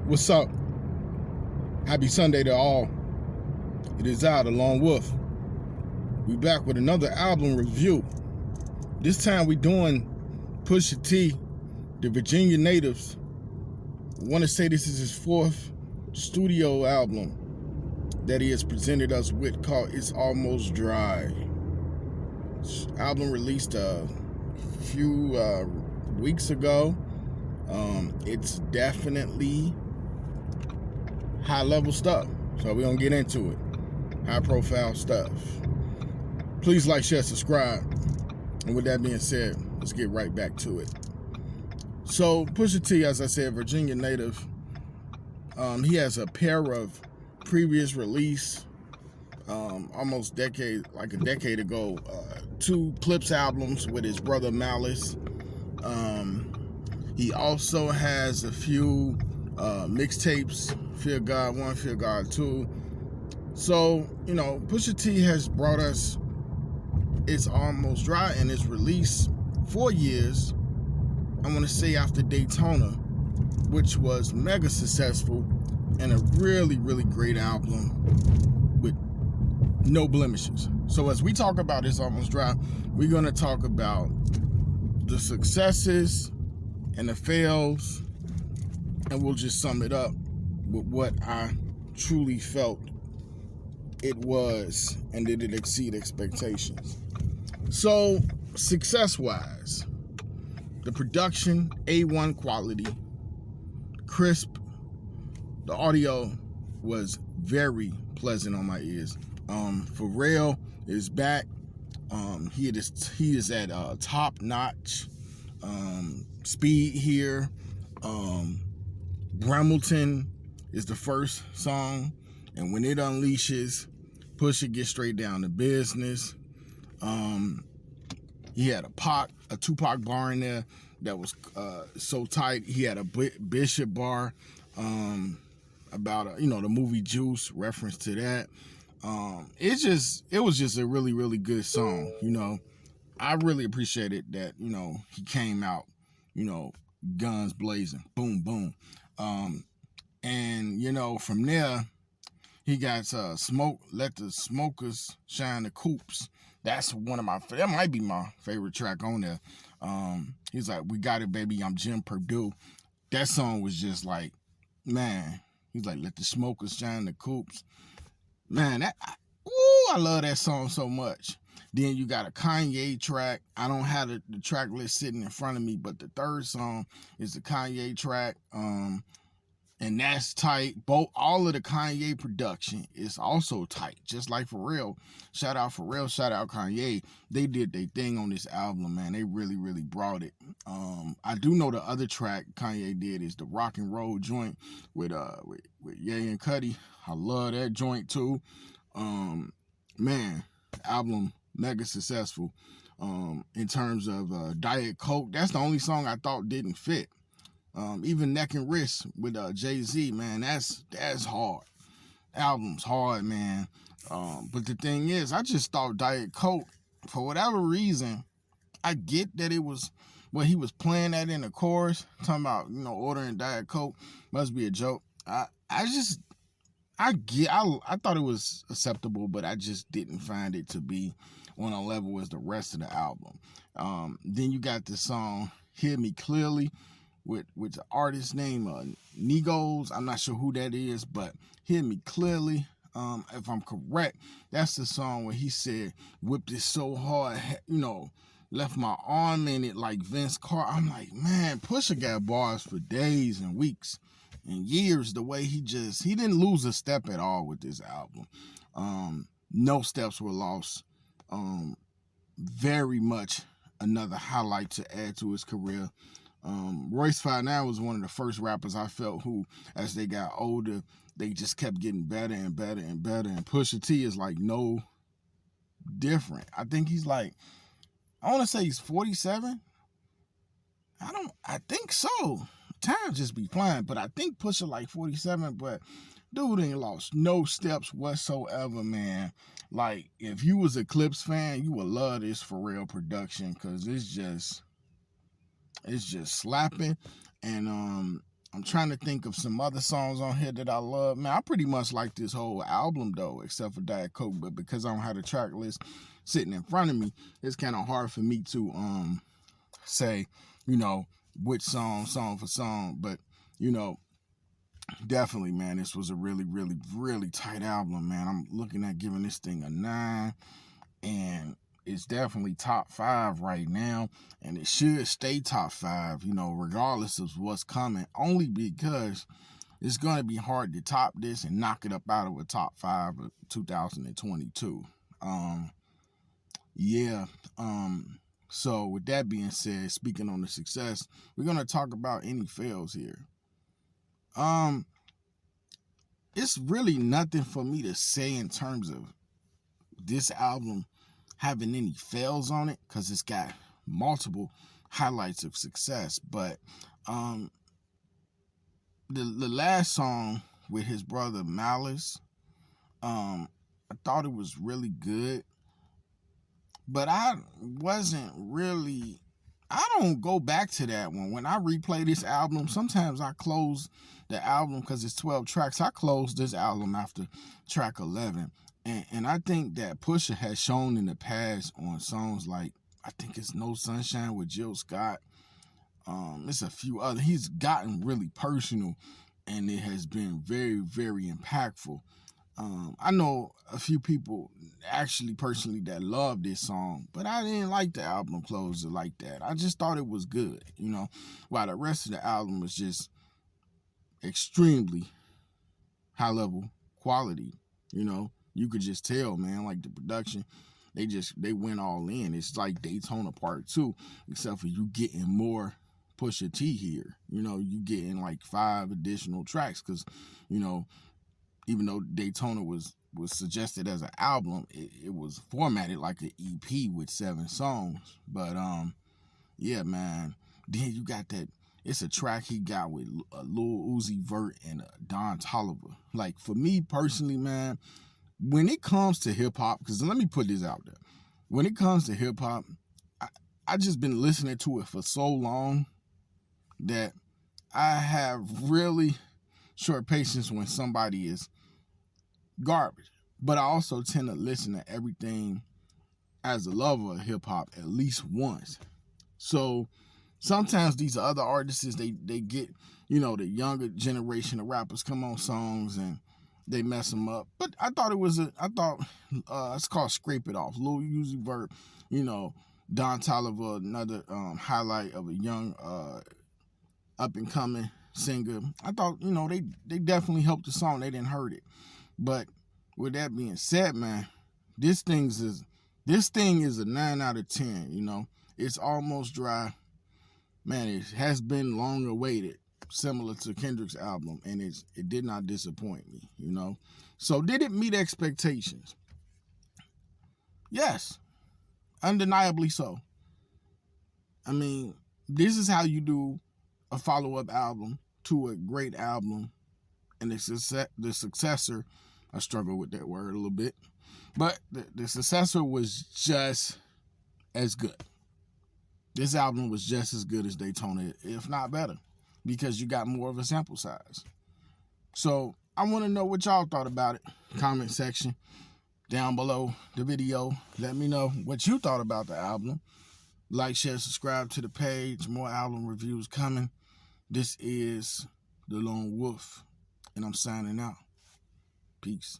What's up? Happy Sunday to all. It is I, the Lone Wolf. We back with another album review. This time we doing Pusha T, the Virginia Natives. I want to say this is his fourth studio album that he has presented us with, called It's Almost Dry. This album released a few weeks ago. It's definitely high level stuff, so we're gonna get into it. High profile stuff. Please like, share, subscribe. And with that being said, let's get right back to it. So Pusha T, as I said, Virginia native. He has a pair of previous release, almost a decade ago, 2 Clips albums with his brother Malice. He also has a few mixtapes, Fear God 1, Fear God 2. So, Pusha T has brought us It's Almost Dry, and it's released 4 years, I want to say after Daytona, which was mega successful and a really, really great album with no blemishes. So as we talk about It's Almost Dry, we're going to talk about the successes and the fails, and we'll just sum it up with what I truly felt it was, and did it exceed expectations. So success-wise, the production, A1 quality, crisp. The audio was very pleasant on my ears. Pharrell is back. He is at top-notch speed here. Brambleton is the first song, and when it unleashes, Pusha gets straight down to business. He had a Tupac bar in there that was so tight. He had a Bishop bar about the movie Juice, reference to that. It was just a really, really good song. I really appreciated that. He came out, guns blazing, boom, boom. And from there, he got Smoke, Let the Smokers Shine the Coops. That's that might be my favorite track on there. He's like, We Got It, Baby, I'm Jim Purdue. That song was just like, man, he's like, Let the Smokers Shine the Coops. Man, I love that song so much. Then you got a Kanye track. I don't have the track list sitting in front of me, but the third song is the Kanye track. And that's tight. All of the Kanye production is also tight, just like Pharrell. Shout out Pharrell, shout out Kanye. They did their thing on this album, man. They really, really brought it. I do know the other track Kanye did is the Rock and Roll joint with Ye and Cudi. I love that joint too. Man, album mega successful. In terms of Diet Coke, that's the only song I thought didn't fit. Even Neck and Wrist with Jay-Z, man, that's hard. Album's hard, man. But the thing is, I just thought Diet Coke, for whatever reason, I get that it was he was playing that in the chorus, talking about, ordering Diet Coke must be a joke. I thought it was acceptable, but I just didn't find it to be on a level as the rest of the album. Then you got the song Hear Me Clearly with the artist name Negos. I'm not sure who that is, but Hear Me Clearly. If I'm correct, that's the song where he said, whipped it so hard, left my arm in it like Vince Carter. I'm like, man, Pusha got bars for days and weeks and years. The way he didn't lose a step at all with this album. No steps were lost. Very much another highlight to add to his career. Royce 5'9" was one of the first rappers I felt who, as they got older, they just kept getting better and better and better. And Pusha T is like no different. I think he's like, I want to say he's 47. I think so. Time just be flying, but I think Pusha like 47, but dude ain't lost no steps whatsoever, man. Like, if you was a Clips fan, you would love this Pharrell production, because it's just slapping. And I'm trying to think of some other songs on here that I love. Man, I pretty much like this whole album though, except for Diet Coke. But because I don't have the track list sitting in front of me, it's kind of hard for me to say, which song for song. But definitely, man, this was a really, really, really tight album, man. I'm looking at giving this thing a 9, and it's definitely top 5 right now, and it should stay top 5, regardless of what's coming, only because it's going to be hard to top this and knock it up out of a top 5 of 2022. Yeah. So with that being said, speaking on the success, we're going to talk about any fails here. It's really nothing for me to say in terms of this album having any fails on it, because it's got multiple highlights of success. But the last song with his brother Malice, I thought it was really good, but I don't go back to that one. When I replay this album, sometimes I close the album because it's 12 tracks. I close this album after track 11. And I think that Pusha has shown in the past on songs like, I think it's No Sunshine with Jill Scott. It's a few other. He's gotten really personal, and it has been very, very impactful. I know a few people actually personally that love this song, but I didn't like the album closer like that. I just thought it was good, while the rest of the album was just extremely high level quality. You could just tell, man, like the production, they went all in. It's like Daytona Part 2, except for you getting more Pusha T here. You getting like 5 additional tracks, because, even though Daytona was suggested as an album, it was formatted like an EP with 7 songs. But yeah, man. Then you got that. It's a track he got with Lil Uzi Vert and Don Toliver. Like, for me personally, man, when it comes to hip hop, because let me put this out there. When it comes to hip hop, I just been listening to it for so long that I have really short patience when somebody is garbage. But I also tend to listen to everything as a lover of hip hop at least once. So sometimes these other artists, they get, the younger generation of rappers come on songs and they mess them up. But I thought it's called Scrape It Off. Lil Uzi Vert, Don Toliver, another highlight of a young up and coming singer. I thought, they definitely helped the song. They didn't hurt it. But with that being said, man, this thing is a 9 out of 10. It's almost dry. Man, it has been long awaited, similar to Kendrick's album, and it did not disappoint me, So did it meet expectations? Yes, undeniably so. I mean, this is how you do a follow-up album to a great album, and the successor, I struggle with that word a little bit, but the successor was just as good. This album was just as good as Daytona, if not better, because you got more of a sample size. So I want to know what y'all thought about it. Comment section down below the video. Let me know what you thought about the album. Like, share, subscribe to the page. More album reviews coming. This is The Lone Wolf, and I'm signing out. Peace.